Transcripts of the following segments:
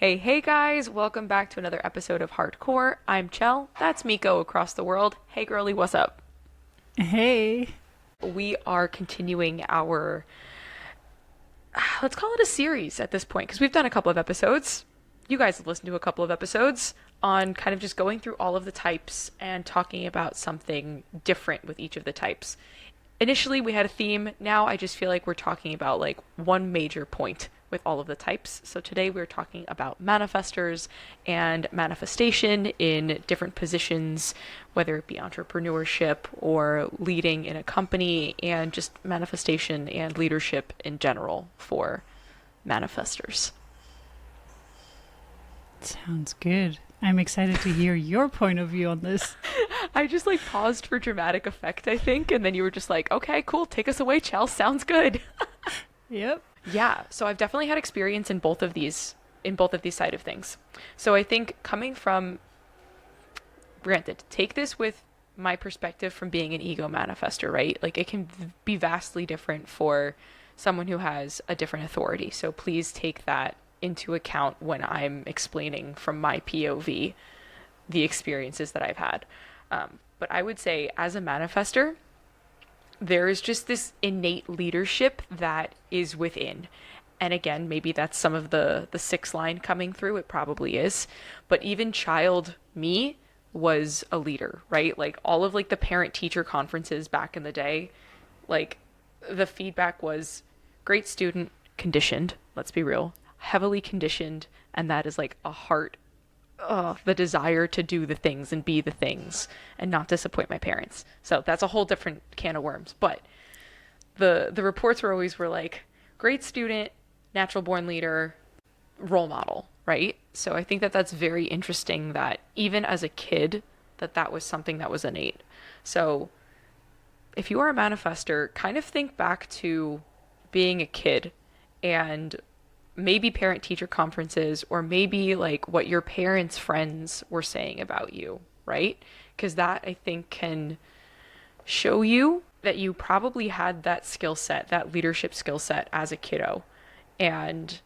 Hey guys, welcome back to another episode of Hardcore. I'm Chell, that's Miko across the world. Hey girlie, what's up? Hey. We are continuing our, let's call it a series at this point, because we've done a couple of episodes. You guys have listened to a couple of episodes on kind of just going through all of the types and talking about something different with each of the types. Initially, we had a theme. Now I just feel like we're talking about like one major point with all of the types. So today we're talking about manifestors and manifestation in different positions, whether it be entrepreneurship or leading in a company, and just manifestation and leadership in general for manifestors. Sounds good. I'm excited to hear your point of view on this. I just like paused for dramatic effect, I think, and then you were just like, okay, cool, take us away, Chell. Sounds good. Yep. Yeah, so I've definitely had experience in both of these side of things. So I think coming from, granted, take this with my perspective from being an ego manifester, right? Like it can be vastly different for someone who has a different authority. So please take that into account when I'm explaining from my POV the experiences that I've had. But I would say as a manifester, there is just this innate leadership that is within. And again, maybe that's some of the six line coming through. It probably is. But even child me was a leader, right? Like all of like the parent teacher conferences back in the day, like the feedback was great student, conditioned, let's be real, heavily conditioned, and that is like a heart, the desire to do the things and be the things and not disappoint my parents. So that's a whole different can of worms. But the reports were like great student, natural born leader, role model, right? So I think that that's very interesting that even as a kid that was something that was innate. So if you are a manifester, kind of think back to being a kid and maybe parent teacher conferences or maybe like what your parents' friends were saying about you, right? Because that I think can show you that you probably had that skill set, that leadership skill set as a kiddo. And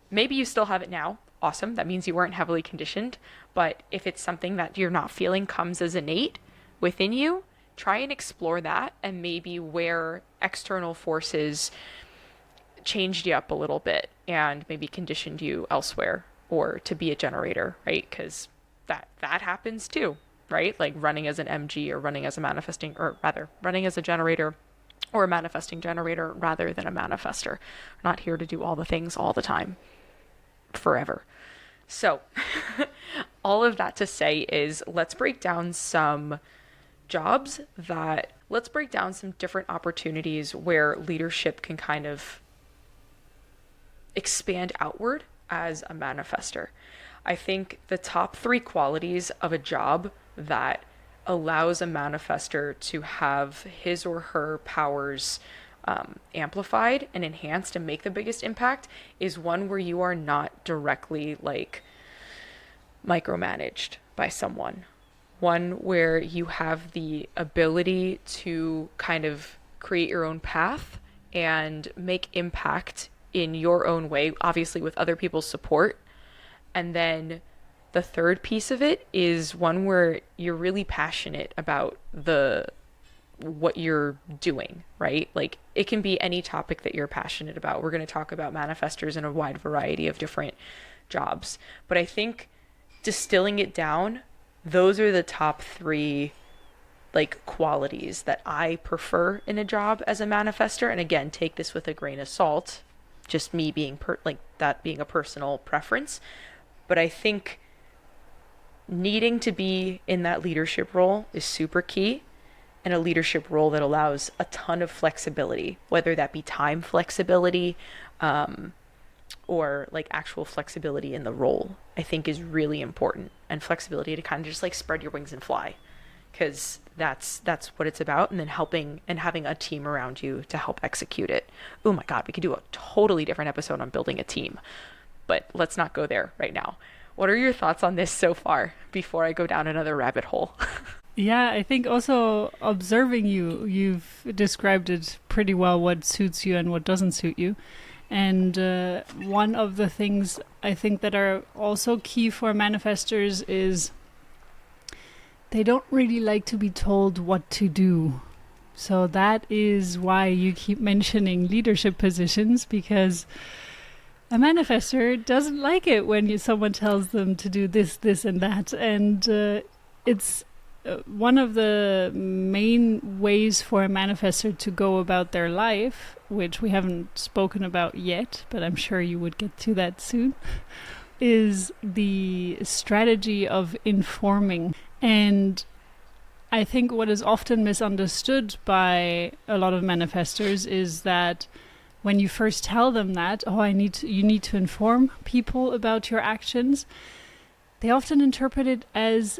maybe you still have it now. Awesome. That means you weren't heavily conditioned. But if it's something that you're not feeling comes as innate within you, try and explore that and maybe where external forces changed you up a little bit and maybe conditioned you elsewhere or to be a generator, right? Because that happens too, right? Like running as an MG or running as a manifesting, or rather running as a generator or a manifesting generator rather than a manifester. We're not here to do all the things all the time forever. So all of that to say is let's break down some let's break down some different opportunities where leadership can kind of expand outward as a manifester. I think the top three qualities of a job that allows a manifester to have his or her powers amplified and enhanced and make the biggest impact is one where you are not directly like micromanaged by someone. One where you have the ability to kind of create your own path and make impact in your own way, obviously with other people's support. And then the third piece of it is one where you're really passionate about what you're doing, right? Like it can be any topic that you're passionate about. We're going to talk about manifestors in a wide variety of different jobs. But I think distilling it down, those are the top three like qualities that I prefer in a job as a manifestor. And again, take this with a grain of salt, just me being that being a personal preference. But I think needing to be in that leadership role is super key, and a leadership role that allows a ton of flexibility, whether that be time flexibility or like actual flexibility in the role, I think is really important. And flexibility to kind of just like spread your wings and fly, because that's what it's about. And then helping and having a team around you to help execute it. Oh my God, we could do a totally different episode on building a team, but let's not go there right now. What are your thoughts on this so far before I go down another rabbit hole? Yeah, I think also observing you've described it pretty well, what suits you and what doesn't suit you. And one of the things I think that are also key for manifestors is they don't really like to be told what to do. So that is why you keep mentioning leadership positions, because a manifestor doesn't like it when someone tells them to do this, this, and that. And it's one of the main ways for a manifestor to go about their life, which we haven't spoken about yet, but I'm sure you would get to that soon, is the strategy of informing. And I think what is often misunderstood by a lot of manifestors is that when you first tell them that, you need to inform people about your actions, they often interpret it as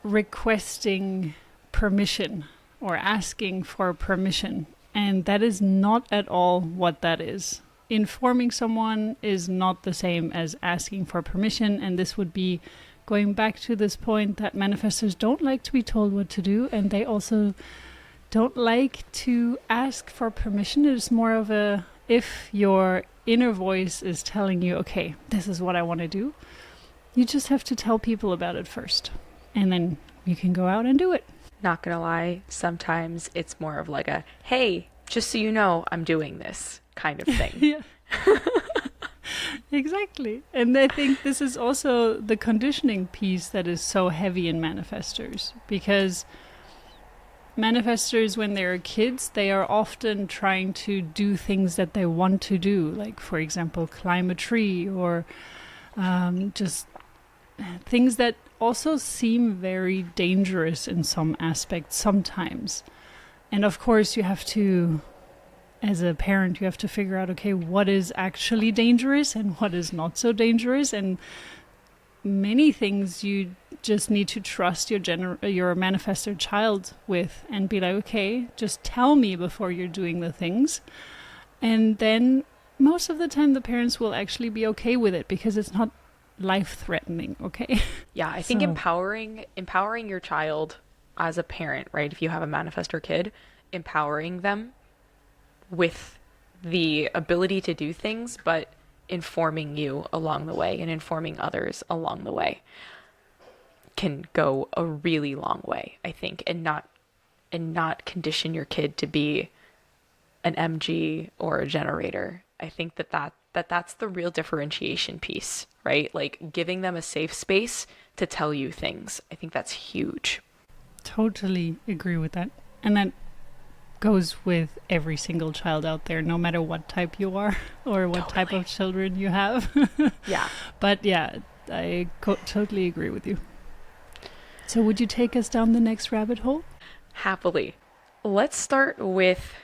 requesting permission or asking for permission. And that is not at all what that is. Informing someone is not the same as asking for permission, and this would be going back to this point that manifestors don't like to be told what to do, and they also don't like to ask for permission. It's more of a, if your inner voice is telling you, okay, this is what I want to do, you just have to tell people about it first, and then you can go out and do it. Not gonna lie, sometimes it's more of like a, hey, just so you know, I'm doing this kind of thing. Yeah. Exactly. And I think this is also the conditioning piece that is so heavy in manifestors, because manifestors, when they're kids, they are often trying to do things that they want to do, like, for example, climb a tree, or just things that also seem very dangerous in some aspects sometimes. And of course, you have to, as a parent, you have to figure out, okay, what is actually dangerous and what is not so dangerous. And many things you just need to trust your manifestor child with, and be like, okay, just tell me before you're doing the things. And then most of the time the parents will actually be okay with it, because it's not life-threatening, okay? Yeah, I think empowering your child as a parent, right? If you have a manifestor kid, empowering them with the ability to do things, but informing you along the way and informing others along the way can go a really long way, I think, and not condition your kid to be an MG or a generator. I think that's the real differentiation piece, right? Like, giving them a safe space to tell you things. I think that's huge. Totally agree with that. And that goes with every single child out there, no matter what type you are or what type of children you have. Yeah. But yeah, I totally agree with you. So would you take us down the next rabbit hole? Happily. Let's start with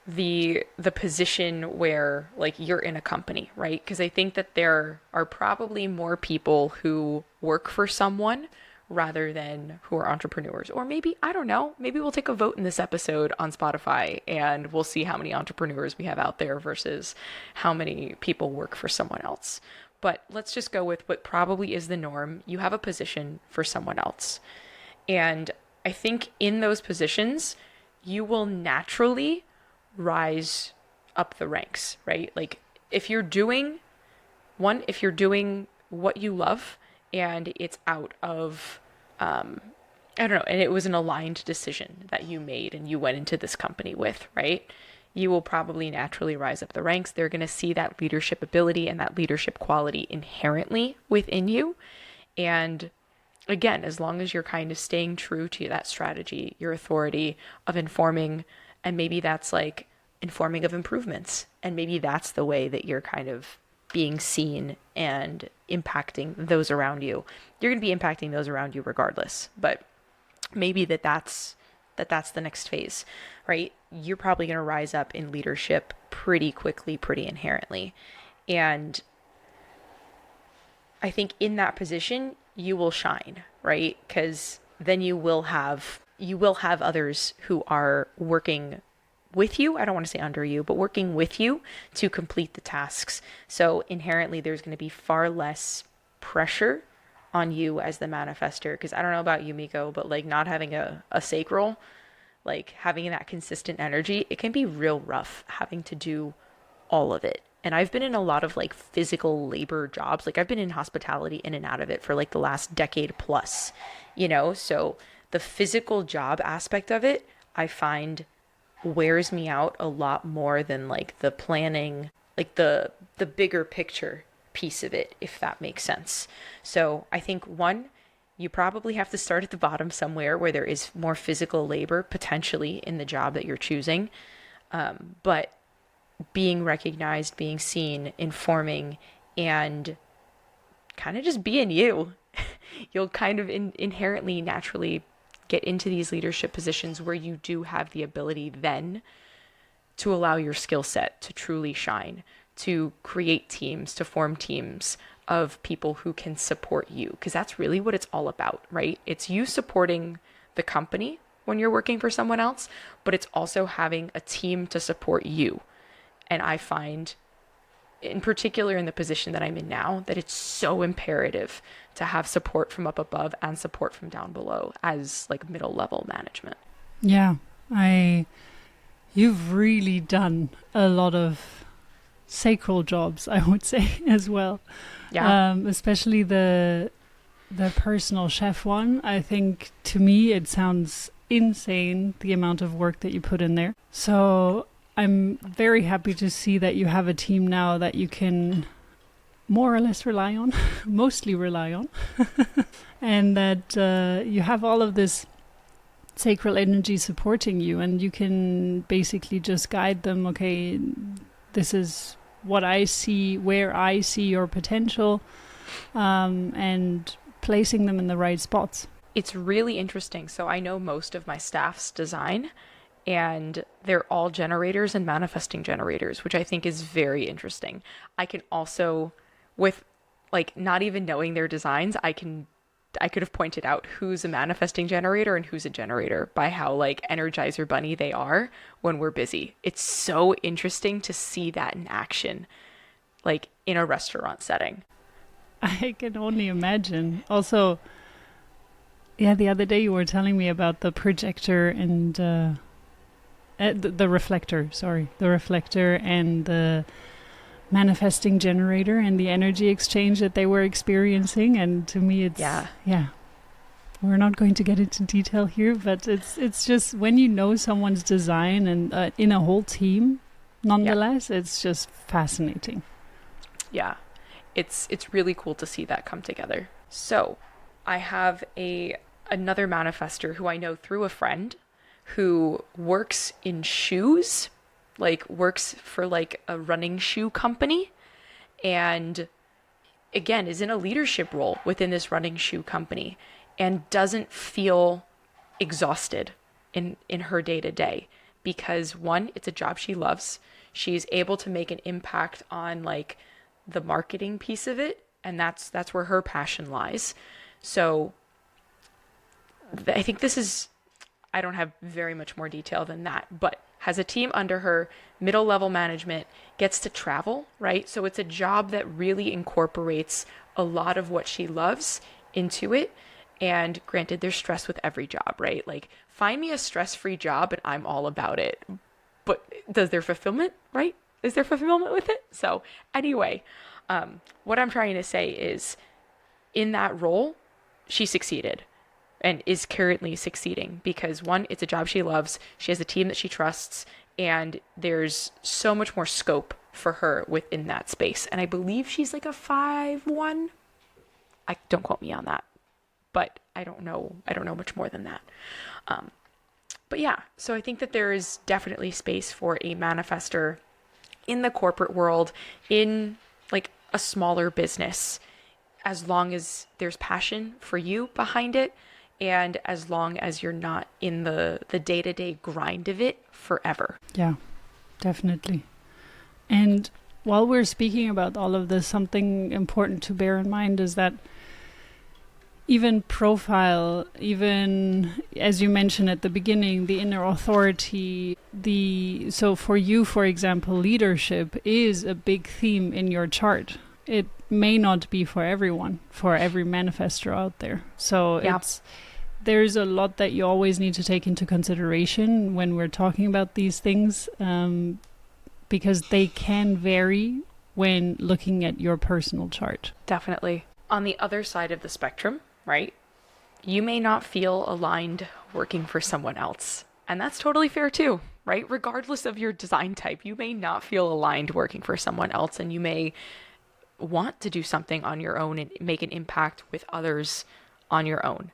the position where, like, you're in a company, right? Because I think that there are probably more people who work for someone rather than who are entrepreneurs. Or maybe, I don't know, maybe we'll take a vote in this episode on Spotify and we'll see how many entrepreneurs we have out there versus how many people work for someone else. But let's just go with what probably is the norm. You have a position for someone else. And I think in those positions, you will naturally rise up the ranks, right? Like, if you're doing what you love and it's out of, I don't know, and it was an aligned decision that you made and you went into this company with, right? You will probably naturally rise up the ranks. They're going to see that leadership ability and that leadership quality inherently within you. And again, as long as you're kind of staying true to that strategy, your authority of informing, and maybe that's like informing of improvements, and maybe that's the way that you're kind of being seen and impacting those around you. You're going to be impacting those around you regardless, but maybe that's the next phase, right? You're probably going to rise up in leadership pretty quickly, pretty inherently. And I think in that position, you will shine, right? Because then you will have others who are working with you. I don't want to say under you, but working with you to complete the tasks. So inherently, there's going to be far less pressure on you as the manifestor. Because I don't know about you, Miko, but like not having a sacral, like having that consistent energy, it can be real rough having to do all of it. And I've been in a lot of like physical labor jobs. Like I've been in hospitality in and out of it for like the last decade plus, you know? So the physical job aspect of it, I find wears me out a lot more than like the planning, like the bigger picture piece of it, if that makes sense. So I think one, you probably have to start at the bottom somewhere where there is more physical labor potentially in the job that you're choosing. But being recognized, being seen, informing, and kind of just being you, you'll kind of inherently, naturally get into these leadership positions where you do have the ability then to allow your skill set to truly shine, to create teams, to form teams of people who can support you. Because that's really what it's all about, right? It's you supporting the company when you're working for someone else, but it's also having a team to support you. And I find, in particular in the position that I'm in now, that it's so imperative to have support from up above and support from down below as like middle level management. Yeah, you've really done a lot of sacral jobs, I would say, as well. Yeah. Especially the personal chef one. I think to me it sounds insane, the amount of work that you put in there. So I'm very happy to see that you have a team now that you can more or less rely on, mostly rely on, and that you have all of this sacral energy supporting you, and you can basically just guide them. Okay, this is what I see, where I see your potential, and placing them in the right spots. It's really interesting. So I know most of my staff's design, and they're all generators and manifesting generators, which I think is very interesting. I can also, with like not even knowing their designs, I could have pointed out who's a manifesting generator and who's a generator by how like Energizer Bunny they are when we're busy. It's so interesting to see that in action, like in a restaurant setting. I can only imagine. Also, yeah, the other day you were telling me about the projector and the reflector, the reflector and the manifesting generator and the energy exchange that they were experiencing. And to me, it's, yeah. We're not going to get into detail here, but it's just when you know someone's design and in a whole team, nonetheless, it's just fascinating. Yeah, it's really cool to see that come together. So I have another manifestor who I know through a friend who works in shoes, like works for like a running shoe company, and again is in a leadership role within this running shoe company and doesn't feel exhausted in her day to day because one, it's a job she loves. She's able to make an impact on like the marketing piece of it, and that's where her passion lies. So I think this is, I don't have very much more detail than that, but has a team under her, middle level management, gets to travel, right? So it's a job that really incorporates a lot of what she loves into it. And granted, there's stress with every job, right? Like find me a stress-free job and I'm all about it. But does there fulfillment, right? Is there fulfillment with it? So anyway, what I'm trying to say is in that role, she succeeded and is currently succeeding because one, it's a job she loves. She has a team that she trusts, and there's so much more scope for her within that space. And I believe she's like a 5'1". Don't quote me on that, but I don't know much more than that. But yeah, so I think that there is definitely space for a manifestor in the corporate world, in like a smaller business, as long as there's passion for you behind it, and as long as you're not in the day-to-day grind of it forever. Yeah, definitely. And while we're speaking about all of this, something important to bear in mind is that even profile, even as you mentioned at the beginning, the inner authority, so for you, for example, leadership is a big theme in your chart. It may not be for everyone, for every manifestor out there. So there's a lot that you always need to take into consideration when we're talking about these things, because they can vary when looking at your personal chart. Definitely. On the other side of the spectrum, right? You may not feel aligned working for someone else. And that's totally fair too, right? Regardless of your design type, you may not feel aligned working for someone else, and you may want to do something on your own and make an impact with others on your own.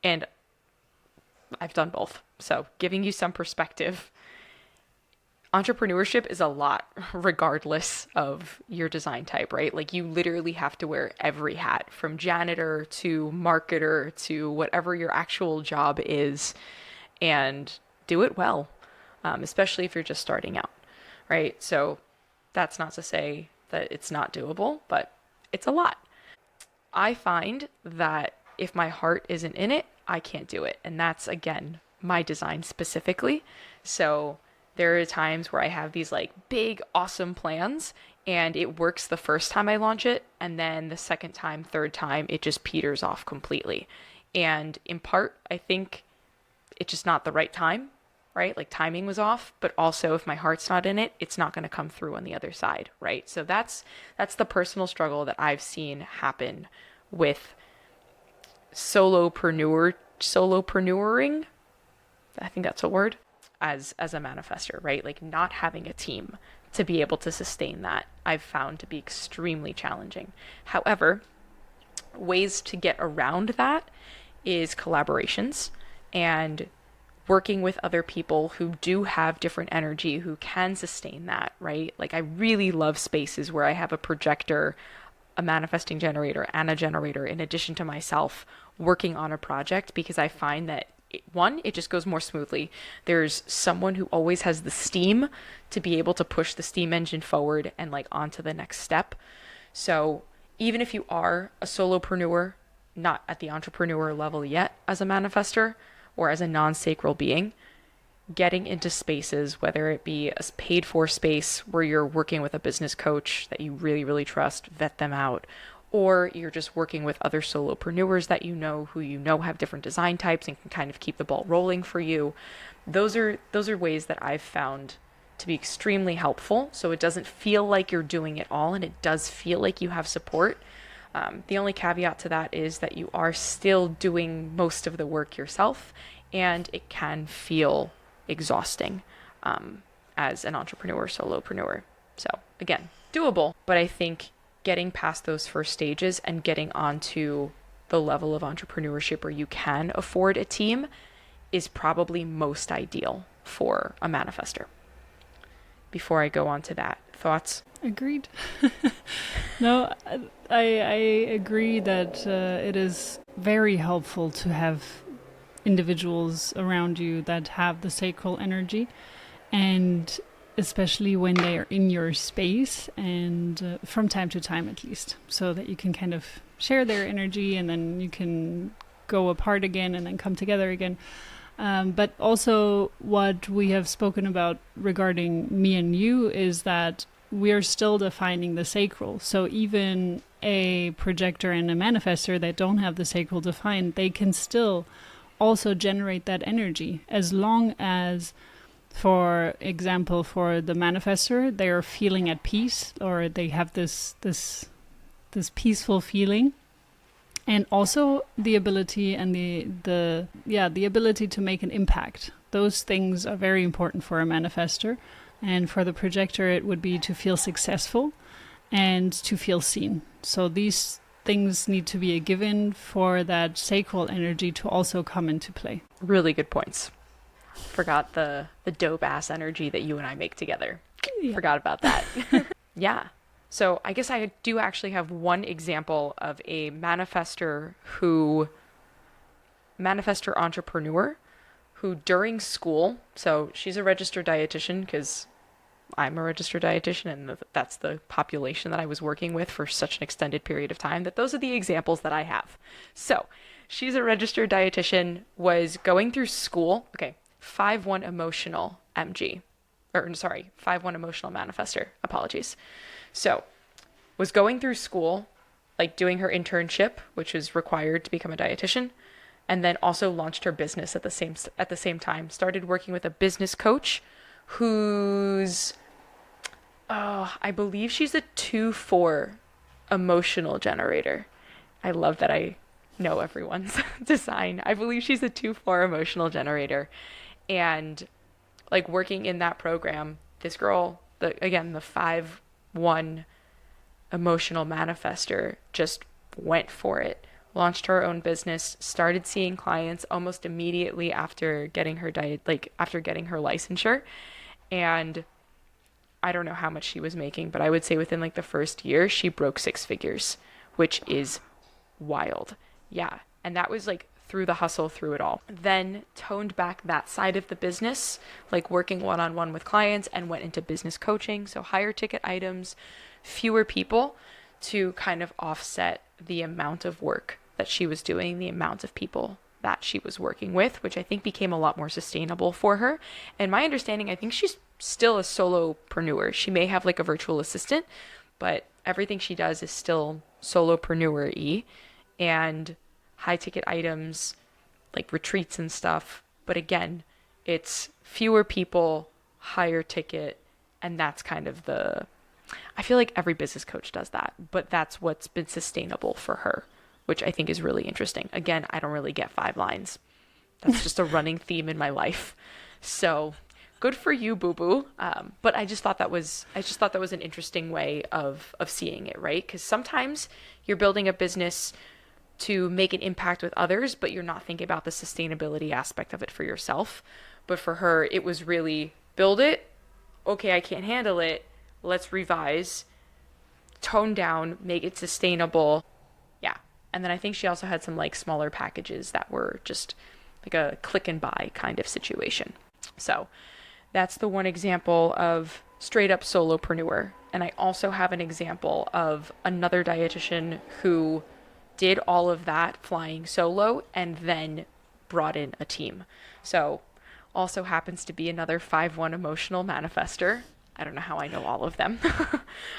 And I've done both. So giving you some perspective, entrepreneurship is a lot regardless of your design type, right? Like you literally have to wear every hat, from janitor to marketer to whatever your actual job is, and do it well, especially if you're just starting out, right? So that's not to say that it's not doable, but it's a lot. I find that if my heart isn't in it, I can't do it. And that's, again, my design specifically. So there are times where I have these like big, awesome plans, and it works the first time I launch it. And then the second time, third time, it just peters off completely. And in part, I think it's just not the right time, right? Like timing was off, but also if my heart's not in it, it's not going to come through on the other side, right? So that's the personal struggle that I've seen happen with solopreneuring. I think that's a word, as a manifestor, right? Like not having a team to be able to sustain that, I've found to be extremely challenging. However, ways to get around that is collaborations and working with other people who do have different energy, who can sustain that, right? Like I really love spaces where I have a projector, a manifesting generator, and a generator in addition to myself working on a project, because I find that it just goes more smoothly. There's someone who always has the steam to be able to push the steam engine forward and like onto the next step. So even if you are a solopreneur, not at the entrepreneur level yet as a manifestor or as a non-sacral being, getting into spaces, whether it be a paid for space where you're working with a business coach that you really, really trust, vet them out, or you're just working with other solopreneurs that you know, who you know have different design types and can kind of keep the ball rolling for you. Those are ways that I've found to be extremely helpful. So it doesn't feel like you're doing it all, and it does feel like you have support. The only caveat to that is that you are still doing most of the work yourself, and it can feel exhausting as an entrepreneur, solopreneur. So again, doable, but I think getting past those first stages and getting onto the level of entrepreneurship where you can afford a team is probably most ideal for a manifestor. Before I go on to that, thoughts? Agreed. No, I agree that it is very helpful to have individuals around you that have the sacral energy, and especially when they are in your space, and from time to time at least, so that you can kind of share their energy, and then you can go apart again and then come together again. But also what we have spoken about regarding me and you is that we're still defining the sacral. So even a projector and a manifestor that don't have the sacral defined, they can still also generate that energy, as long as, for example, for the manifestor, they are feeling at peace, or they have this peaceful feeling, and also the ability and the ability to make an impact. Those things are very important for a manifestor, and for the projector, it would be to feel successful and to feel seen. So these things need to be a given for that sacral energy to also come into play. Really good points. Forgot the dope ass energy that you and I make together. Yeah. Forgot about that. Yeah. So I guess I do actually have one example of a manifestor entrepreneur who during school, so she's a registered dietitian because I'm a registered dietitian, and that's the population that I was working with for such an extended period of time, that those are the examples that I have. So she's a registered dietitian, was going through school. Okay. 5-1 emotional MG, or sorry, 5-1 emotional manifestor. Apologies. So was going through school, like doing her internship, which is required to become a dietitian, and then also launched her business at the same time. Started working with a business coach whose Oh, I believe she's a 2-4 emotional generator. I love that I know everyone's design. I believe she's a 2-4 emotional generator. And like working in that program, this girl, the 5-1 emotional manifestor, just went for it. Launched her own business, started seeing clients almost immediately after getting her after getting her licensure. And I don't know how much she was making, but I would say within like the first year, she broke 6 figures, which is wild. Yeah. And that was like through the hustle, through it all. Then toned back that side of the business, like working one-on-one with clients, and went into business coaching. So higher ticket items, fewer people, to kind of offset the amount of work that she was doing, the amount of people that she was working with, which I think became a lot more sustainable for her. And my understanding, I think she's still a solopreneur. She may have like a virtual assistant, but everything she does is still solopreneur-y, and high ticket items like retreats and stuff. But again, it's fewer people, higher ticket, and that's kind of I feel like every business coach does that, but that's what's been sustainable for her, which I think is really interesting. Again, I don't really get 5 lines. That's just a running theme in my life. So good for you, boo boo. But I just thought that was an interesting way of seeing it, right? Because sometimes you're building a business to make an impact with others, but you're not thinking about the sustainability aspect of it for yourself. But for her, it was really build it. Okay, I can't handle it. Let's revise, tone down, make it sustainable. Yeah. And then I think she also had some like smaller packages that were just like a click and buy kind of situation. So that's the one example of straight up solopreneur. And I also have an example of another dietitian who did all of that flying solo and then brought in a team. So also happens to be another 5-1 emotional manifestor. I don't know how I know all of them.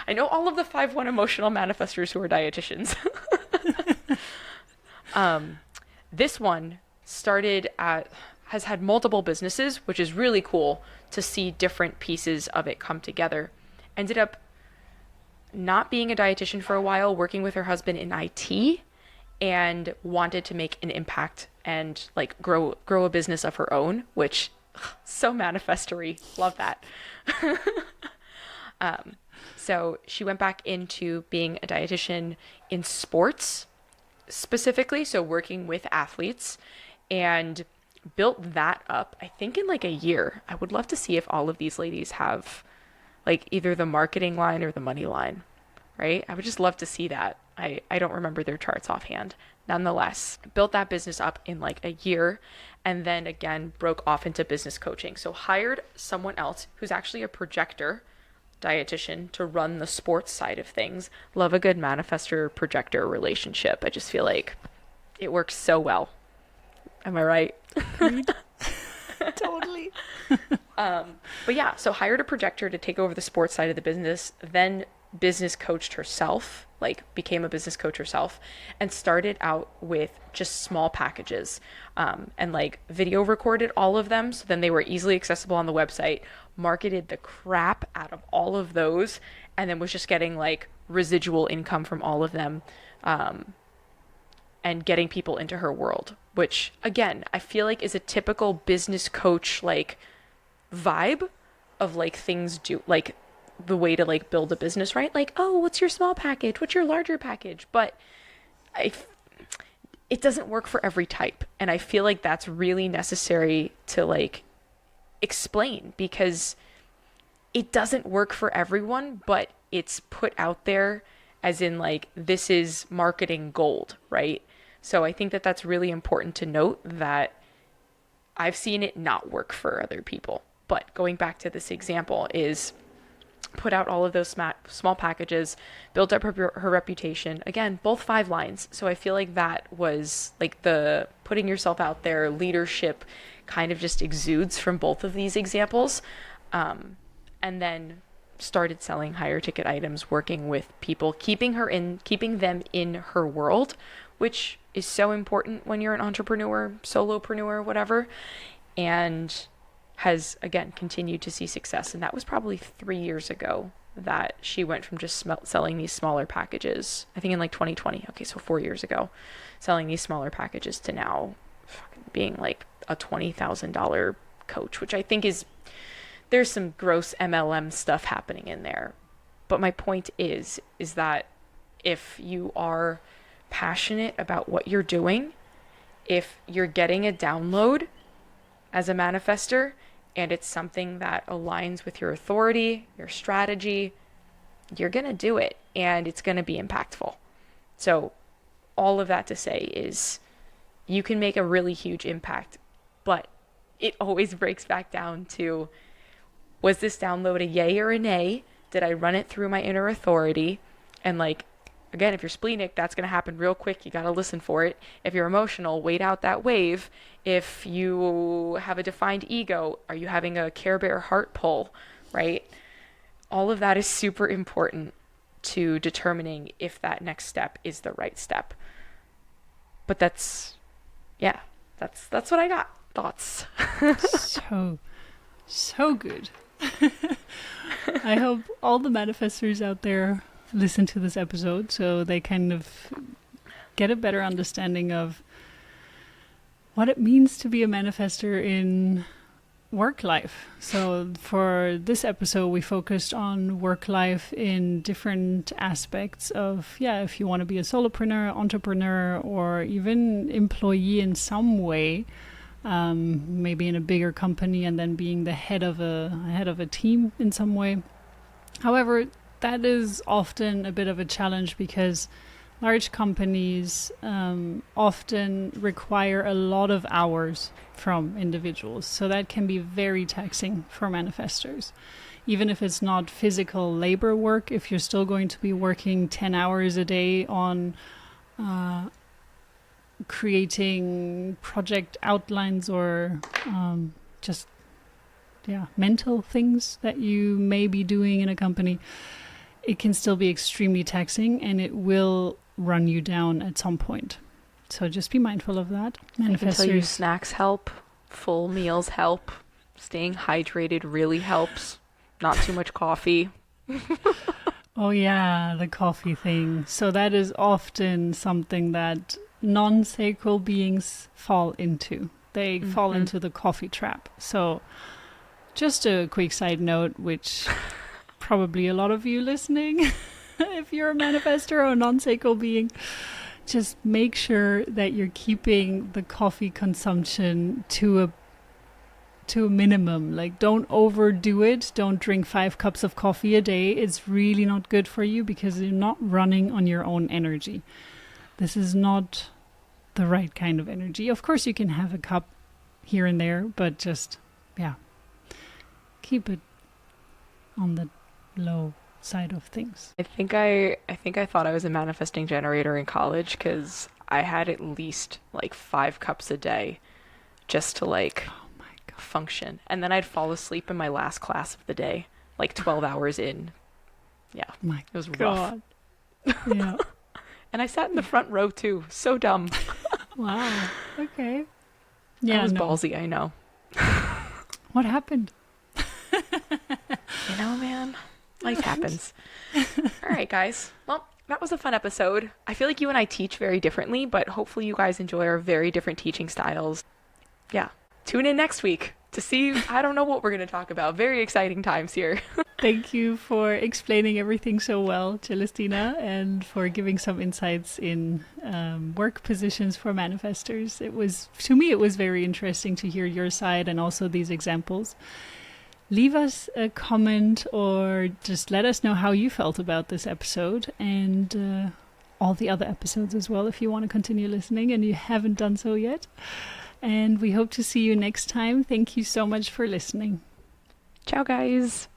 I know all of the 5-1 emotional manifestors who are dietitians. This one has had multiple businesses, which is really cool to see different pieces of it come together. Ended up not being a dietitian for a while, working with her husband in IT, and wanted to make an impact and like grow a business of her own, which so manifestory. Love that. So she went back into being a dietitian in sports specifically, so working with athletes, and built that up, I think, in like a year. I would love to see if all of these ladies have like either the marketing line or the money line, right? I would just love to see that. I don't remember their charts offhand. Nonetheless, built that business up in like a year, and then again broke off into business coaching. So hired someone else who's actually a projector dietitian to run the sports side of things. Love a good manifestor projector relationship. I just feel like it works so well. Am I right? Totally. But yeah, so hired a projector to take over the sports side of the business, then business coached herself, like became a business coach herself, and started out with just small packages, and like video recorded all of them. So then they were easily accessible on the website, marketed the crap out of all of those, and then was just getting like residual income from all of them, and getting people into her world, which again, I feel like is a typical business coach like vibe of like things do, like the way to like build a business, right? Like, oh, what's your small package? What's your larger package? But it doesn't work for every type. And I feel like that's really necessary to like explain, because it doesn't work for everyone, but it's put out there as in like, this is marketing gold, right? So I think that that's really important to note, that I've seen it not work for other people. But going back to this example, is put out all of those small packages, built up her reputation. Again, both 5 lines. So I feel like that was like the putting yourself out there, leadership kind of just exudes from both of these examples. And then started selling higher ticket items, working with people, keeping them in her world, which is so important when you're an entrepreneur, solopreneur, whatever. And has again continued to see success. And that was probably 3 years ago that she went from just selling these smaller packages, I think in like 2020, okay, so 4 years ago, selling these smaller packages to now being like a $20,000 coach, which I think there's some gross MLM stuff happening in there. But my point is that if you are passionate about what you're doing, if you're getting a download as a manifestor and it's something that aligns with your authority, your strategy, you're going to do it and it's going to be impactful. So all of that to say is you can make a really huge impact, but it always breaks back down to, was this download a yay or a nay? Did I run it through my inner authority? And like, again, if you're splenic, that's going to happen real quick. You got to listen for it. If you're emotional, wait out that wave. If you have a defined ego, are you having a Care Bear heart pull, right? All of that is super important to determining if that next step is the right step. But that's what I got. Thoughts. So good. I hope all the manifestors out there listen to this episode so they kind of get a better understanding of what it means to be a manifestor in work life. So for this episode, we focused on work life in different aspects of, if you want to be a solopreneur, entrepreneur, or even employee in some way, maybe in a bigger company and then being the head of a team in some way. However, that is often a bit of a challenge because large companies often require a lot of hours from individuals. So that can be very taxing for manifestors. Even if it's not physical labor work, if you're still going to be working 10 hours a day on creating project outlines or just mental things that you may be doing in a company, it can still be extremely taxing and it will run you down at some point. So just be mindful of that. I can tell you snacks help, full meals help, staying hydrated really helps, not too much coffee. Oh yeah, the coffee thing. So that is often something that non-sacral beings fall into. They fall into the coffee trap. So just a quick side note, which probably a lot of you listening, if you're a manifestor or a non-sacral being, just make sure that you're keeping the coffee consumption to a minimum. Like, don't overdo it. Don't drink 5 cups of coffee a day. It's really not good for you because you're not running on your own energy. This is not the right kind of energy. Of course, you can have a cup here and there, but just, keep it on the low side of things. I think I thought I was a manifesting generator in college because I had at least like 5 cups a day just to function. And then I'd fall asleep in my last class of the day, like 12 hours in. Yeah, it was rough. Yeah. And I sat in the front row too. So dumb. Wow. Okay. Yeah, that was ballsy, I know. What happened? You know, man, life happens. All right, guys. Well, that was a fun episode. I feel like you and I teach very differently, but hopefully you guys enjoy our very different teaching styles. Yeah. Tune in next week to see, I don't know what we're going to talk about. Very exciting times here. Thank you for explaining everything so well, Celestina, and for giving some insights in work positions for manifestors. To me, it was very interesting to hear your side and also these examples. Leave us a comment or just let us know how you felt about this episode and all the other episodes as well if you want to continue listening and you haven't done so yet. And we hope to see you next time. Thank you so much for listening. Ciao, guys.